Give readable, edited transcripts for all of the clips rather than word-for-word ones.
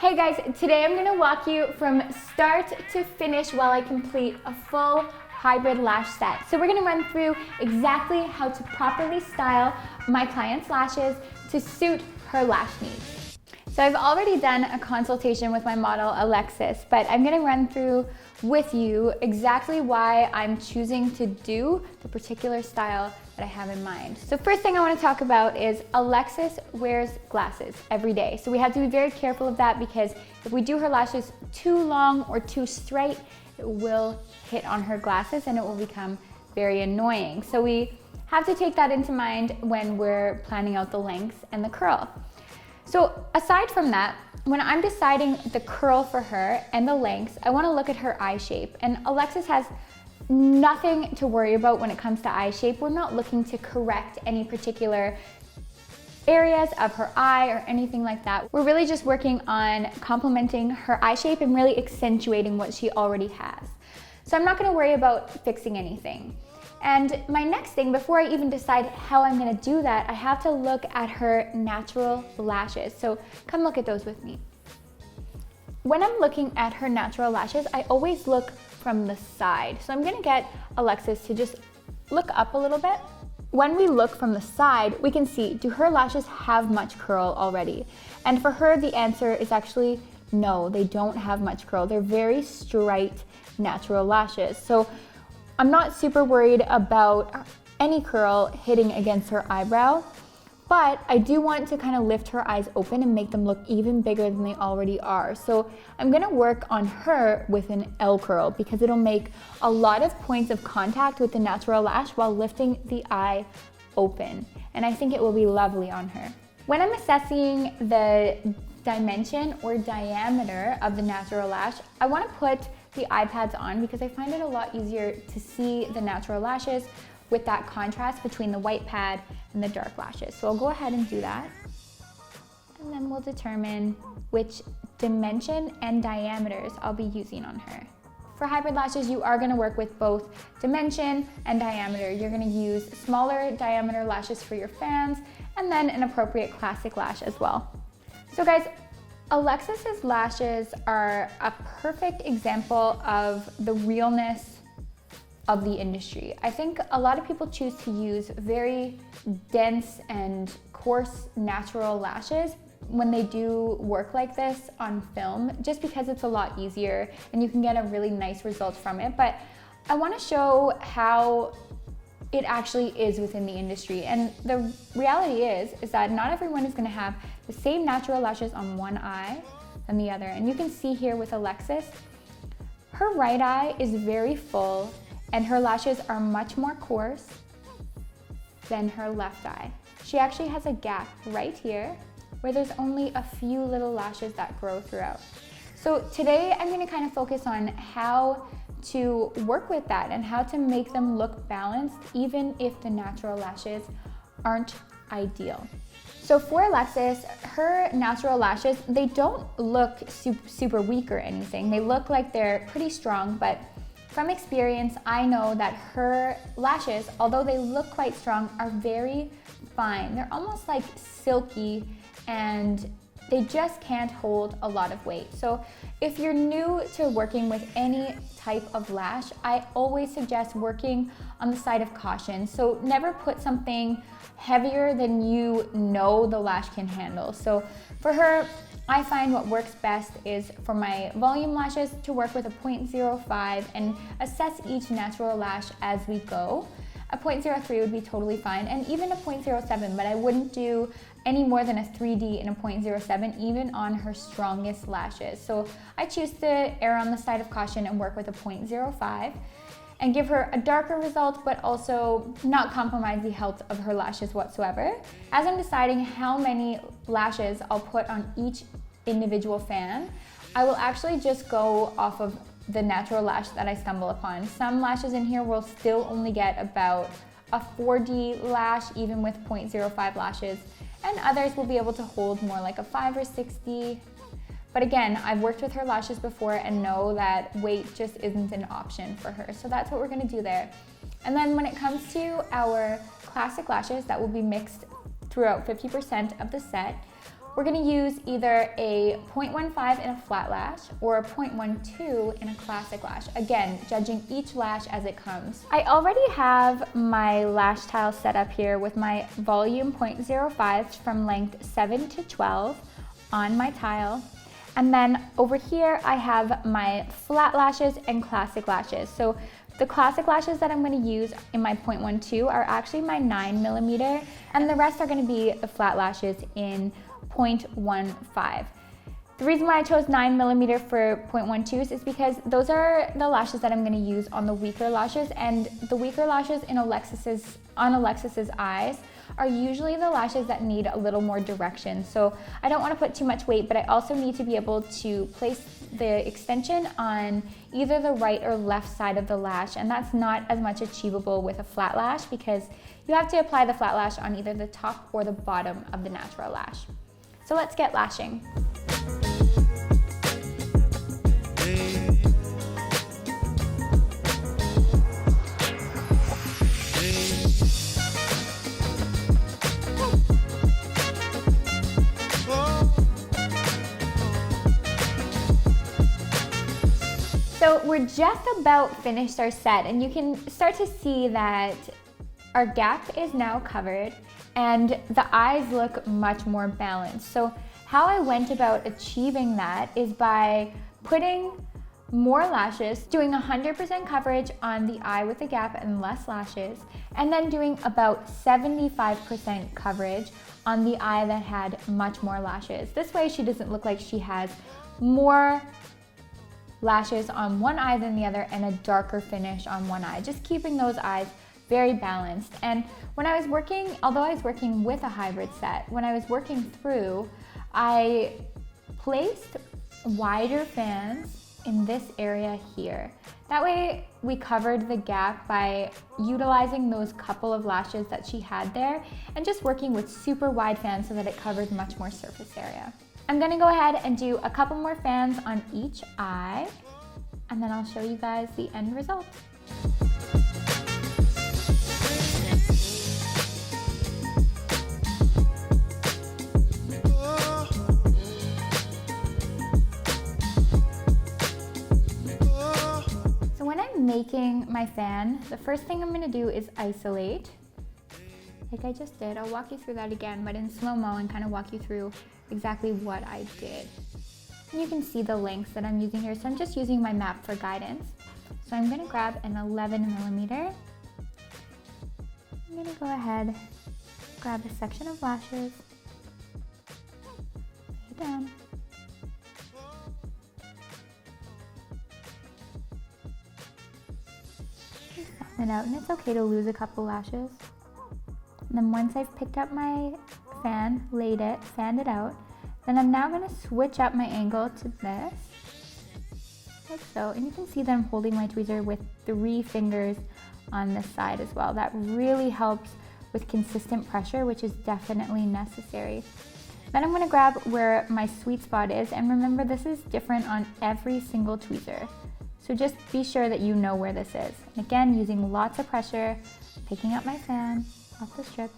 Hey guys, today I'm gonna walk you from start to finish while I complete a full hybrid lash set. So we're gonna run through exactly how to properly style my client's lashes to suit her lash needs. So I've already done a consultation with my model, Alexis, but I'm gonna run through with you exactly why I'm choosing to do the particular style that I have in mind. So first thing I want to talk about is Alexis wears glasses every day. So we have to be very careful of that because if we do her lashes too long or too straight, it will hit on her glasses and it will become very annoying. So we have to take that into mind when we're planning out the length and the curl. So aside from that, when I'm deciding the curl for her and the lengths, I want to look at her eye shape. And Alexis has nothing to worry about when it comes to eye shape. We're not looking to correct any particular areas of her eye or anything like that. We're really just working on complementing her eye shape and really accentuating what she already has. So I'm not going to worry about fixing anything. And my next thing, before I even decide how I'm gonna do that, I have to look at her natural lashes. So come look at those with me. When I'm looking at her natural lashes, I always look from the side. So I'm gonna get Alexis to just look up a little bit. When we look from the side, we can see, do her lashes have much curl already? And for her, the answer is actually no, they don't have much curl. They're very straight, natural lashes. So I'm not super worried about any curl hitting against her eyebrow, but I do want to kind of lift her eyes open and make them look even bigger than they already are. So I'm gonna work on her with an L curl because it'll make a lot of points of contact with the natural lash while lifting the eye open. And I think it will be lovely on her. When I'm assessing the dimension or diameter of the natural lash, I want to put the eye pads on because I find it a lot easier to see the natural lashes with that contrast between the white pad and the dark lashes. So I'll go ahead and do that. And then we'll determine which dimension and diameters I'll be using on her. For hybrid lashes, you are going to work with both dimension and diameter. You're going to use smaller diameter lashes for your fans and then an appropriate classic lash as well. So guys, Alexis's lashes are a perfect example of the realness of the industry. I think a lot of people choose to use very dense and coarse natural lashes when they do work like this on film, just because it's a lot easier and you can get a really nice result from it. But I want to show how it actually is within the industry. And the reality is that not everyone is going to have the same natural lashes on one eye than the other. And you can see here with Alexis, her right eye is very full and her lashes are much more coarse than her left eye. She actually has a gap right here where there's only a few little lashes that grow throughout. So today I'm going to kind of focus on how to work with that and how to make them look balanced even if the natural lashes aren't ideal. So for Alexis, her natural lashes, they don't look super weak or anything. They look like they're pretty strong, but from experience, I know that her lashes, although they look quite strong, are very fine. They're almost like silky and they just can't hold a lot of weight. So if you're new to working with any type of lash, I always suggest working on the side of caution. So never put something heavier than you know the lash can handle. So for her, I find what works best is for my volume lashes to work with a 0.05 and assess each natural lash as we go. A 0.03 would be totally fine, and even a 0.07, but I wouldn't do any more than a 3D and a 0.07 even on her strongest lashes. So I choose to err on the side of caution and work with a 0.05 and give her a darker result, but also not compromise the health of her lashes whatsoever. As I'm deciding how many lashes I'll put on each individual fan, I will actually just go off of the natural lash that I stumble upon. Some lashes in here will still only get about a 4D lash, even with 0.05 lashes, and others will be able to hold more like a 5 or 6D. But again, I've worked with her lashes before and know that weight just isn't an option for her. So that's what we're gonna do there. And then when it comes to our classic lashes that will be mixed throughout 50% of the set, we're gonna use either a 0.15 in a flat lash or a 0.12 in a classic lash. Again, judging each lash as it comes. I already have my lash tile set up here with my volume 0.05 from length 7 to 12 on my tile. And then over here, I have my flat lashes and classic lashes. So the classic lashes that I'm gonna use in my 0.12 are actually my 9mm, and the rest are gonna be the flat lashes in 0.15. The reason why I chose 9mm for 0.12s is because those are the lashes that I'm gonna use on the weaker lashes, and the weaker lashes on Alexis's eyes are usually the lashes that need a little more direction. So I don't wanna put too much weight, but I also need to be able to place the extension on either the right or left side of the lash, and that's not as much achievable with a flat lash because you have to apply the flat lash on either the top or the bottom of the natural lash. So let's get lashing. So we're just about finished our set, and you can start to see that our gap is now covered and the eyes look much more balanced. So how I went about achieving that is by putting more lashes, doing 100% coverage on the eye with a gap and less lashes, and then doing about 75% coverage on the eye that had much more lashes. This way she doesn't look like she has more lashes on one eye than the other and a darker finish on one eye, just keeping those eyes very balanced. And when I was working, although I was working with a hybrid set, when I was working through, I placed wider fans in this area here. That way we covered the gap by utilizing those couple of lashes that she had there and just working with super wide fans so that it covered much more surface area. I'm gonna go ahead and do a couple more fans on each eye, and then I'll show you guys the end result. So when I'm making my fan, the first thing I'm gonna do is isolate. Like I just did. I'll walk you through that again, but in slow-mo and kind of walk you through exactly what I did. And you can see the lengths that I'm using here, so I'm just using my map for guidance. So I'm gonna grab an 11mm. I'm gonna go ahead, grab a section of lashes, lay it down. Flatten it out, and it's okay to lose a couple lashes. And then once I've picked up my fan, laid it, fanned it out, then I'm now gonna switch up my angle to this, like so. And you can see that I'm holding my tweezer with 3 fingers on this side as well. That really helps with consistent pressure, which is definitely necessary. Then I'm gonna grab where my sweet spot is, and remember this is different on every single tweezer. So just be sure that you know where this is. And again, using lots of pressure, picking up my fan off the strip.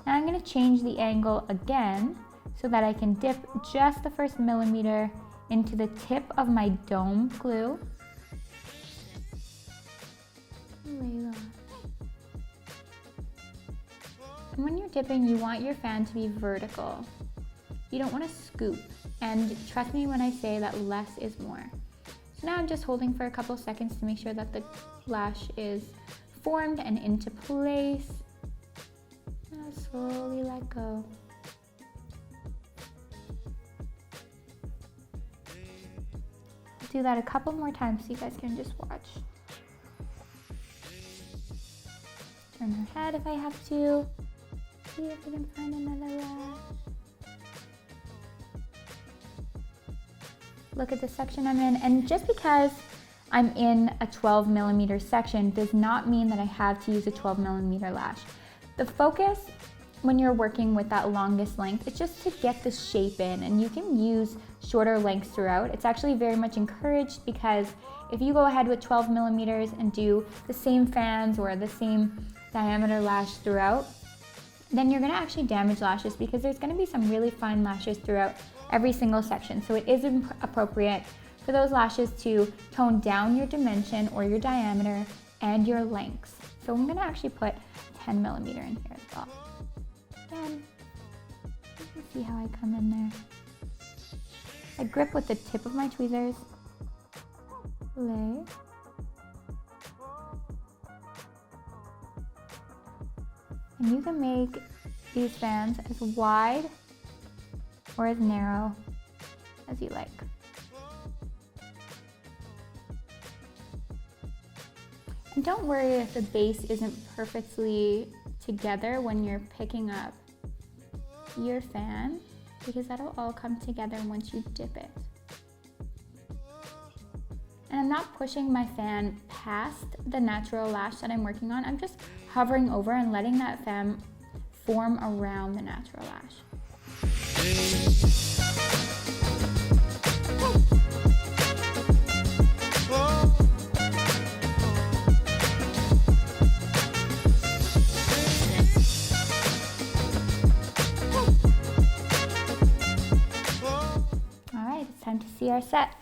Now I'm going to change the angle again so that I can dip just the first millimeter into the tip of my dome glue. And when you're dipping, you want your fan to be vertical. You don't want to scoop. And trust me when I say that less is more. So now I'm just holding for a couple seconds to make sure that the lash is formed and into place. Now slowly let go. I'll do that a couple more times so you guys can just watch. Turn her head if I have to. See if I can find another lash. Look at the section I'm in, and just because I'm in a 12mm section does not mean that I have to use a 12mm lash. The focus when you're working with that longest length is just to get the shape in, and you can use shorter lengths throughout. It's actually very much encouraged because if you go ahead with 12mm and do the same fans or the same diameter lash throughout, then you're gonna actually damage lashes because there's gonna be some really fine lashes throughout every single section. So it is appropriate for those lashes to tone down your dimension or your diameter and your lengths. So I'm gonna actually put 10 millimeter in here as well. Again, you can see how I come in there. I grip with the tip of my tweezers, lay, and you can make these fans as wide or as narrow as you like. And don't worry if the base isn't perfectly together when you're picking up your fan, because that'll all come together once you dip it. And I'm not pushing my fan past the natural lash that I'm working on. I'm just hovering over and letting that fan form around the natural lash. All right, it's time to see our set.